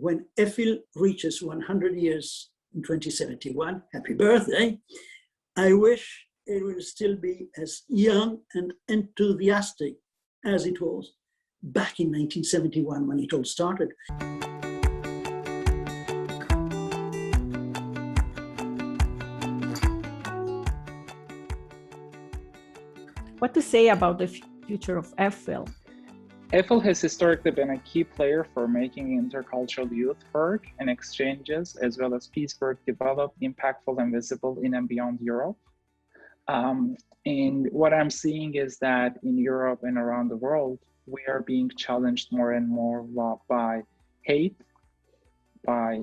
when EFIL reaches 100 years in 2071, happy birthday, I wish it will still be as young and enthusiastic as it was back in 1971 when it all started. What to say about the future of EFIL? EFIL has historically been a key player for making intercultural youth work and exchanges, as well as peace work, developed, impactful, and visible in and beyond Europe. And what I'm seeing is that in Europe and around the world, we are being challenged more and more by hate, by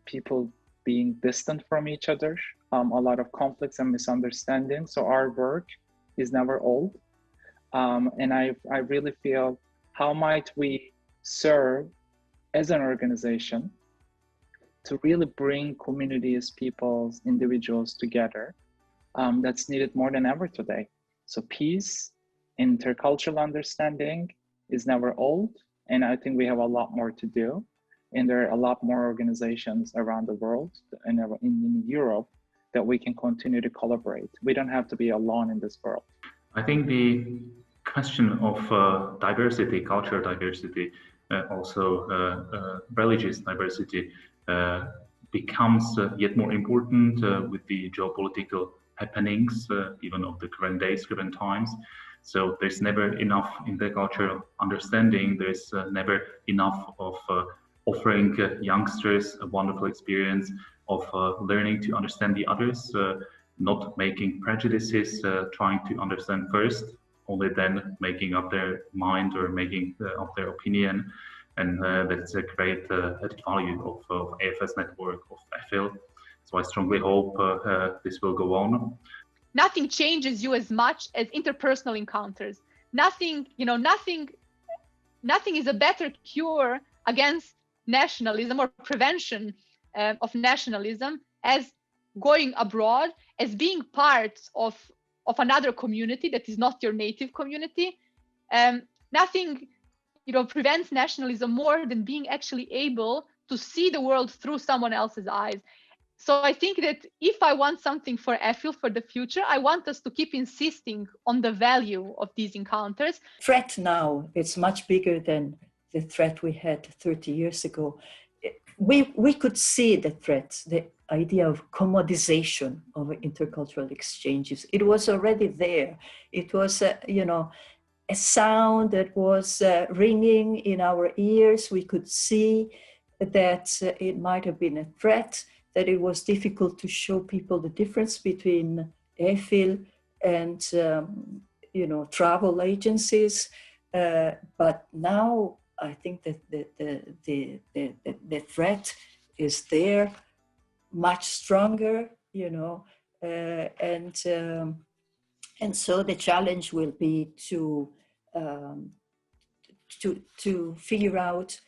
people being distant from each other, a lot of conflicts and misunderstandings. So our work is never old. And I really feel, how might we serve as an organization to really bring communities, peoples, individuals together? That's needed more than ever today. So peace, intercultural understanding is never old. And I think we have a lot more to do. And there are a lot more organizations around the world and in Europe that we can continue to collaborate. We don't have to be alone in this world. I think the question of diversity, cultural diversity, also religious diversity becomes yet more important with the geopolitical happenings, even of the current days, current times. So there's never enough intercultural understanding. There's never enough of offering youngsters a wonderful experience of learning to understand the others, not making prejudices, trying to understand first, only then making up their mind or making up their opinion. And that's a great added value of AFS network, of EFIL. So I strongly hope this will go on. Nothing changes you as much as interpersonal encounters. Nothing is a better cure against nationalism or prevention of nationalism as going abroad, as being part of another community that is not your native community. Nothing prevents nationalism more than being actually able to see the world through someone else's eyes. So I think that if I want something for EFIL for the future, I want us to keep insisting on the value of these encounters. Threat now, it's much bigger than the threat we had 30 years ago. We could see the threats, the idea of commodization of intercultural exchanges. It was already there. It was, a sound that was ringing in our ears. We could see that it might have been a threat, that it was difficult to show people the difference between EFIL and, travel agencies. But now I think that the threat is there, much stronger, and so the challenge will be to figure out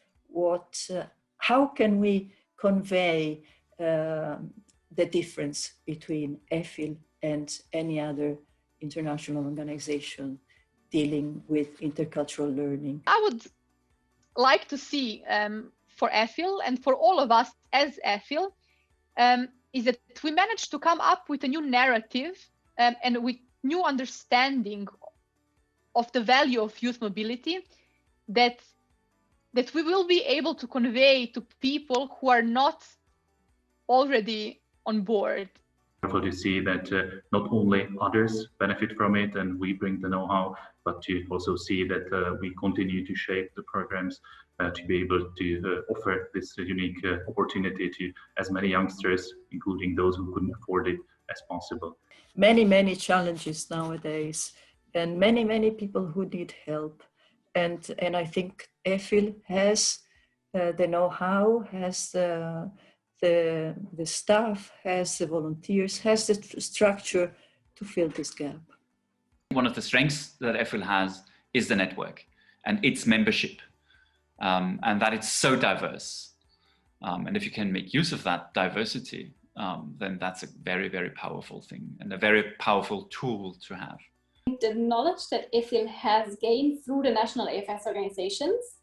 how can we convey the difference between EFIL and any other international organization dealing with intercultural learning. I would like to see for EFIL and for all of us as EFIL is that we managed to come up with a new narrative and with new understanding of the value of youth mobility that we will be able to convey to people who are not already on board. To see that not only others benefit from it and we bring the know-how, but to also see that we continue to shape the programs to be able to offer this unique opportunity to as many youngsters, including those who couldn't afford it, as possible. Many challenges nowadays, and many people who need help. And I think EFIL has the know-how, has the staff, has the volunteers, has the structure to fill this gap. One of the strengths that EFIL has is the network and its membership, and that it's so diverse. And if you can make use of that diversity, then that's a very, very powerful thing and a very powerful tool to have. The knowledge that EFIL has gained through the national AFS organizations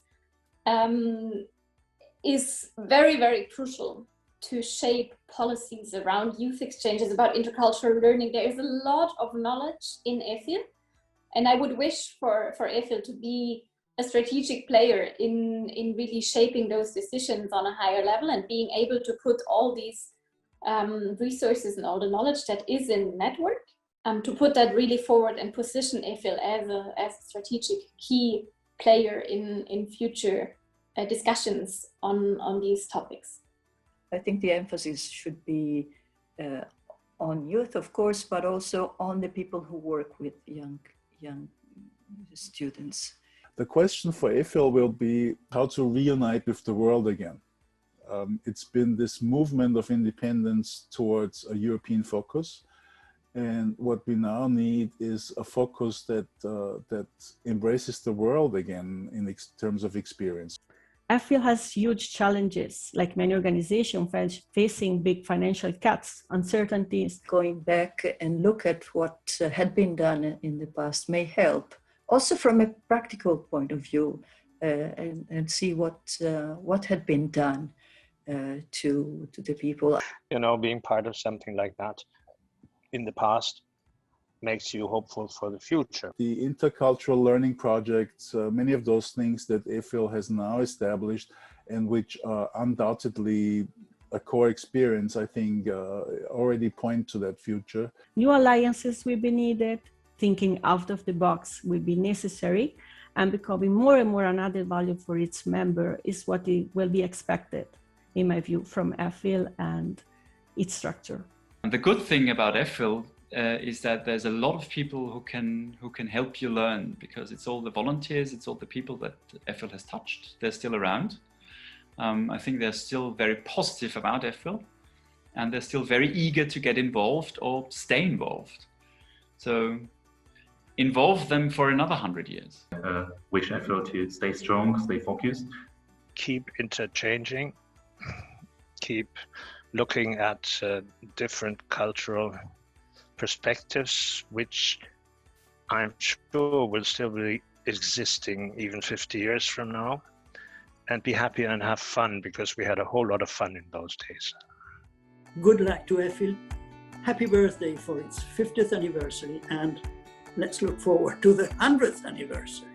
is very, very crucial to shape policies around youth exchanges about intercultural learning. There is a lot of knowledge in EFIL, and I would wish for EFIL to be a strategic player in really shaping those decisions on a higher level and being able to put all these resources and all the knowledge that is in the network, to put that really forward and position EFIL as a strategic key player in future discussions on these topics. I think the emphasis should be on youth, of course, but also on the people who work with young students. The question for EFIL will be how to reunite with the world again. It's been this movement of independence towards a European focus. And what we now need is a focus that embraces the world again in terms of experience. EFIL has huge challenges, like many organizations facing big financial cuts, uncertainties. Going back and look at what had been done in the past may help. Also from a practical point of view, and see what had been done to the people. You know, being part of something like that in the past makes you hopeful for the future. The intercultural learning projects, many of those things that EFIL has now established and which are undoubtedly a core experience, I think already point to that future. New alliances will be needed, thinking out of the box will be necessary, and becoming more and more an added value for its member is what will be expected, in my view, from EFIL and its structure. And the good thing about EFIL is that there's a lot of people who can help you learn, because it's all the volunteers, it's all the people that EFIL has touched. They're still around. I think they're still very positive about EFIL, and they're still very eager to get involved or stay involved. So involve them for another 100 years. Wish EFIL to stay strong, stay focused. Keep interchanging, keep looking at different cultural perspectives, which I'm sure will still be existing even 50 years from now, and be happy and have fun, because we had a whole lot of fun in those days. Good luck to EFIL. Happy birthday for its 50th anniversary, and let's look forward to the 100th anniversary.